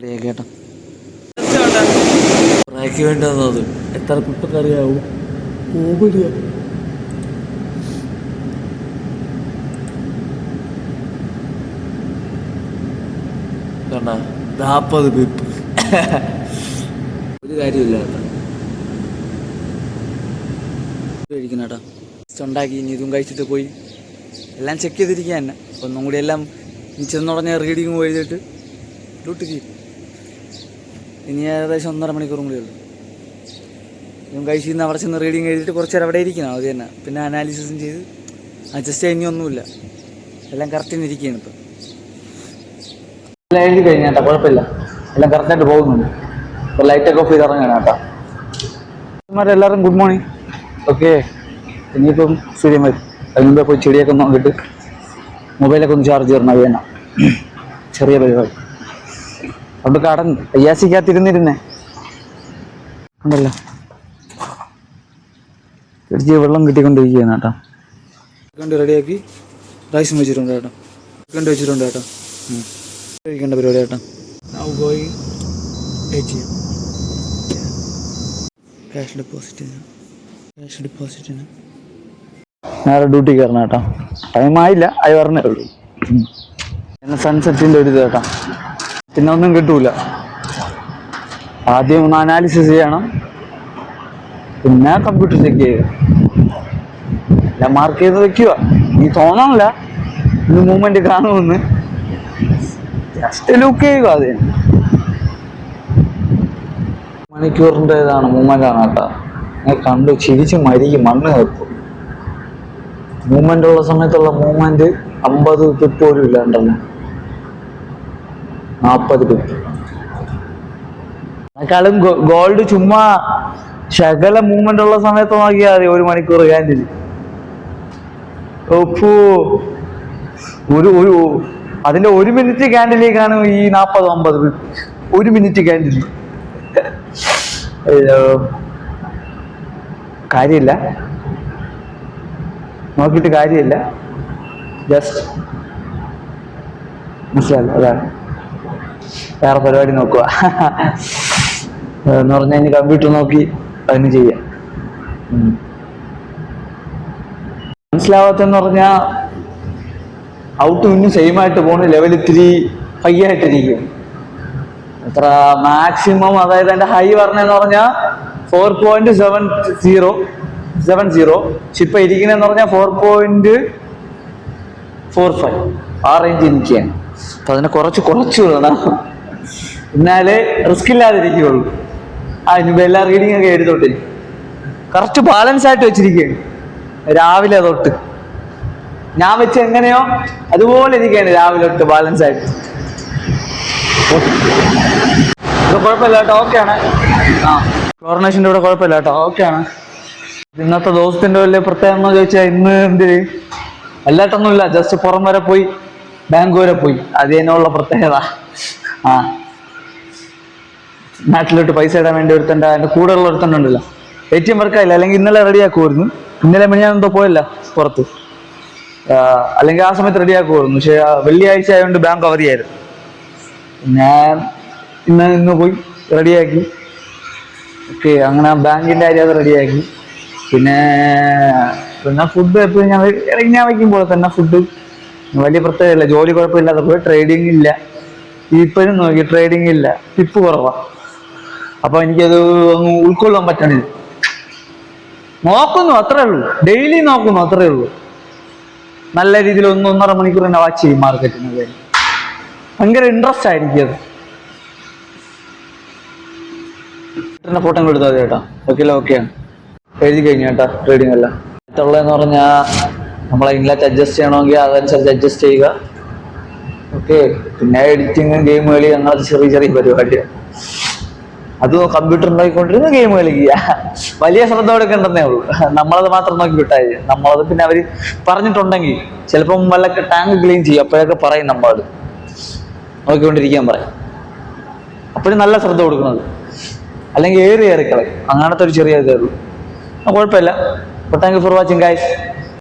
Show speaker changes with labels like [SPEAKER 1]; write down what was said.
[SPEAKER 1] കേട്ടോ പ്രായക്ക് വേണ്ടത് എത്ര കുട്ടക്കറിയാവും കോമഡിയാ. കണ്ട 40 പീപ്പ് ഒരു കാര്യമില്ല കഴിക്കുന്ന കേട്ടോ. ഉണ്ടാക്കി ഇനി ഇതും കഴിച്ചിട്ട് പോയി എല്ലാം ചെക്ക് ചെയ്തിരിക്കുക തന്നെ. ഒന്നും കൂടി എല്ലാം ചെന്നുടഞ്ഞ റീഡിങ് എഴുതിയിട്ട് ഡ്യൂട്ടി ചെയ്യും. ഇനി ഏകദേശം 1.5 മണിക്കൂറും കൂടി ഉള്ളൂ. ഇതും കഴിച്ചിരുന്ന് അവിടെ ചെന്ന് റീഡിങ് എഴുതിയിട്ട് കുറച്ച് നേരം അവിടെ ഇരിക്കണം. അത് തന്നെ പിന്നെ അനാലിസിസും ചെയ്ത് അഡ്ജസ്റ്റ് ചെയ്യാൻ ഇനിയൊന്നുമില്ല. എല്ലാം കറക്റ്റിന് ഇരിക്കുകയാണ് ഇപ്പം. എല്ലാം എഴുതി കഴിഞ്ഞ കേട്ടോ, കുഴപ്പമില്ല, എല്ലാം കറക്റ്റായിട്ട് പോകുന്നുണ്ട്. ഇപ്പോൾ ലൈറ്റൊക്കെ ഓഫ് ചെയ്ത് ഇറങ്ങണം കേട്ടോ. എല്ലാവരും ഗുഡ് മോർണിംഗ്. ഓക്കെ, ഇനിയിപ്പം സൂര്യൻ വരും. അതിന് മുമ്പേ പോയി ചെടിയൊക്കെ നോക്കിയിട്ട് മൊബൈലൊക്കെ ഒന്ന് ചാർജ് ചെയ്യണം. അത് തന്നെ ചെറിയ പരിപാടി. അതുകൊണ്ട് കടന്ന് അയ്യാസിക്കകത്തിരുന്നിരുന്നേ ഉണ്ടല്ലോ, തിരിച്ച് വെള്ളം കിട്ടിക്കൊണ്ടിരിക്കുകയാണ് കേട്ടോ. കണ്ട് റെഡിയാക്കി റൈസും വെച്ചിട്ടുണ്ട് കേട്ടോ, കണ്ട് വെച്ചിട്ടുണ്ട് കേട്ടോ. കഴിക്കേണ്ട പരിപാടി കേട്ടോ. നൗ ഗോയിങ് ATM ക്യാഷ് ഡെപ്പോസിറ്റിന് നേരെ ഡ്യൂട്ടി കയറണം കേട്ടോ. ടൈമായില്ല, അത് പറഞ്ഞേ ഉള്ളൂ. പിന്നെ സൺസെറ്റിൻ്റെ ഒരു ഇത് കേട്ടോ. പിന്നെ ഒന്നും കിട്ടൂല. ആദ്യം ഒന്ന് അനാലിസിസ് ചെയ്യണം, പിന്നെ കമ്പ്യൂട്ടർ ചെക്ക് ചെയ്യുക. എല്ലാം മാർക്ക് ചെയ്ത് വെക്കുക. നീ തോന്നണില്ല ഇന്ന് മൂവ്മെന്റ് കാണുമെന്ന്, ജസ്റ്റ് ലുക്ക് ചെയ്യുക. അത് മണിക്കൂറിൻ്റെ ഇതാണ് മൂവ്മെന്റ് ആണ് കേട്ടോ. ഞാൻ കണ്ടു ചിരിച്ച് മരിക്കും, മണ്ണ് കത്തും. മൂവ്മെന്റ് ഉള്ള സമയത്തുള്ള മൂവ്മെന്റ് 50 പിപ്പ് പോലും ഇല്ല. ഉണ്ടല്ലോ 40 പിപ്പ്. അതിനേക്കാളും ഗോൾഡ് ചുമ്മാ ശകല മൂവ്മെന്റ് ഉള്ള സമയത്ത് നോക്കിയാൽ മതി 1 മണിക്കൂർ ക്യാൻഡിൽ. ഒരു അതിന്റെ 1 മിനിറ്റ് ക്യാൻഡിലേക്കാണ് ഈ 40-50 പിപ്പ്. 1 minute candle. കാര്യമില്ല, നോക്കിയിട്ട് കാര്യമില്ല. ജസ്റ്റ് മനസ്സിലല്ല, അതാണ് വേറെ പരിപാടി നോക്കുക എന്ന് പറഞ്ഞാൽ ഇനി കമ്പ്യൂട്ടർ നോക്കി അതിന് ചെയ്യാം. മനസ്സിലാവാത്തെന്ന് പറഞ്ഞാൽ ഔട്ടും ഇന്നും സെയിം ആയിട്ട് പോകുന്നു. ലെവൽ ഇത്തിരി ഹൈ ആയിട്ടിരിക്കും. എത്ര മാക്സിമം, അതായത് എൻ്റെ ഹൈ പറഞ്ഞതെന്ന് പറഞ്ഞാൽ 4.70. ഇപ്പൊ ഇരിക്കണെന്ന് പറഞ്ഞാൽ 4.45. ആ റേഞ്ച് ഇരിക്കുകയാണ്. അപ്പൊ അതിനെ കുറച്ച് വിടണം, എന്നാലേ റിസ്ക് ഇല്ലാതിരിക്കുകയുള്ളൂ. ഇനിയിപ്പോ എല്ലാ റീഡിങ് ഒക്കെ എഴുതോട്ടെ. കറക്റ്റ് ബാലൻസ് ആയിട്ട് വെച്ചിരിക്കുകയാണ്. രാവിലെ തൊട്ട് ഞാൻ വെച്ച് എങ്ങനെയോ അതുപോലെ ഇരിക്കുകയാണ്. രാവിലെ തൊട്ട് ബാലൻസ് ആയിട്ട്. ഇവിടെ കുഴപ്പമില്ല കേട്ടോ, ഓക്കെയാണ്. കോർണേഷൻ്റെ ഇവിടെ കുഴപ്പമില്ല കേട്ടോ, ഓക്കെയാണ്. ഇന്നത്തെ ദിവസത്തിന്റെ വലിയ പ്രത്യേകത എന്ന് ചോദിച്ചാൽ ഇന്ന് എന്തിന് അല്ലാട്ടൊന്നുമില്ല, ജസ്റ്റ് പുറം വരെ പോയി, ബാങ്ക് വരെ പോയി. അത് തന്നെയുള്ള പ്രത്യേകത. നാട്ടിലോട്ട് പൈസ ഇടാൻ വേണ്ടി ഒരുത്തൻ്റെ എൻ്റെ കൂടെയുള്ള ഒരുത്തണ്ടല്ലോ, ATM വർക്കായില്ല. അല്ലെങ്കിൽ ഇന്നലെ റെഡിയാക്കുമായിരുന്നു. ഇന്നലെ ഞാൻ എന്തോ പോയല്ല പുറത്ത്, അല്ലെങ്കിൽ ആ സമയത്ത് റെഡിയാക്കുമായിരുന്നു. പക്ഷെ വെള്ളിയാഴ്ച ആയതുകൊണ്ട് ബാങ്ക് അവധിയായിരുന്നു. ഞാൻ ഇന്ന് പോയി റെഡിയാക്കി. ഓക്കെ, അങ്ങനെ ബാങ്കിൻ്റെ കാര്യം അത് റെഡിയാക്കി. പിന്നെ ഫുഡ് എപ്പോഴും ഞാൻ വയ്ക്കുമ്പോൾ തന്നെ ഫുഡ് വലിയ പ്രത്യേകമില്ല. ജോലി കുഴപ്പമില്ലാതെ പോയി. ട്രേഡിങ് ഇല്ല, ഇപ്പോഴും നോക്കി ട്രേഡിങ് ഇല്ല, ടിപ്പ് കുറവാണ്. അപ്പൊ എനിക്കത് ഒന്ന് ഉൾക്കൊള്ളാൻ പറ്റണില്ല. നോക്കുന്നു അത്രേ ഉള്ളൂ, ഡെയിലി നോക്കുന്നു അത്രേ ഉള്ളൂ. നല്ല രീതിയിൽ 1-1.5 മണിക്കൂർ തന്നെ വാച്ച് ചെയ്യും മാർക്കറ്റിന്. ഭയങ്കര ഇൻട്രസ്റ്റ് ആയിരിക്കും അത്. ഫോട്ടോ എടുത്താൽ മതി കേട്ടോ. ഓക്കെയാണ്, എഴുതി കഴിഞ്ഞു കേട്ടോ. ട്രേഡിംഗ് അല്ല മറ്റുള്ളതെന്ന് പറഞ്ഞാൽ നമ്മളെ ഇംഗ്ലീഷ് അഡ്ജസ്റ്റ് ചെയ്യണമെങ്കിൽ അതനുസരിച്ച് അഡ്ജസ്റ്റ് ചെയ്യുക. ഓക്കെ, പിന്നെ എഡിറ്റിങ്, ഗെയിം കളി, അങ്ങനത്തെ ചെറിയ പരിപാടിയാണ്. അത് കമ്പ്യൂട്ടർ ഉണ്ടാക്കിക്കൊണ്ടിരുന്ന ഗെയിം കളിക്കുക. വലിയ ശ്രദ്ധ കൊടുക്കേണ്ടെന്നേ ഉള്ളൂ. നമ്മളത് മാത്രം നോക്കി വിട്ടാൽ നമ്മളത് പിന്നെ അവർ പറഞ്ഞിട്ടുണ്ടെങ്കിൽ ചിലപ്പം വല്ല ടാങ്ക് ക്ലീൻ ചെയ്യും. അപ്പോഴൊക്കെ പറയും നമ്മളത് നോക്കിക്കൊണ്ടിരിക്കാൻ പറയും. അപ്പോഴും നല്ല ശ്രദ്ധ കൊടുക്കുന്നത്. അല്ലെങ്കിൽ ഏറിക്കളയും. അങ്ങനത്തെ ഒരു ചെറിയ ഇതേ ഉള്ളൂ. കുഴപ്പമില്ല. Thank you for watching guys.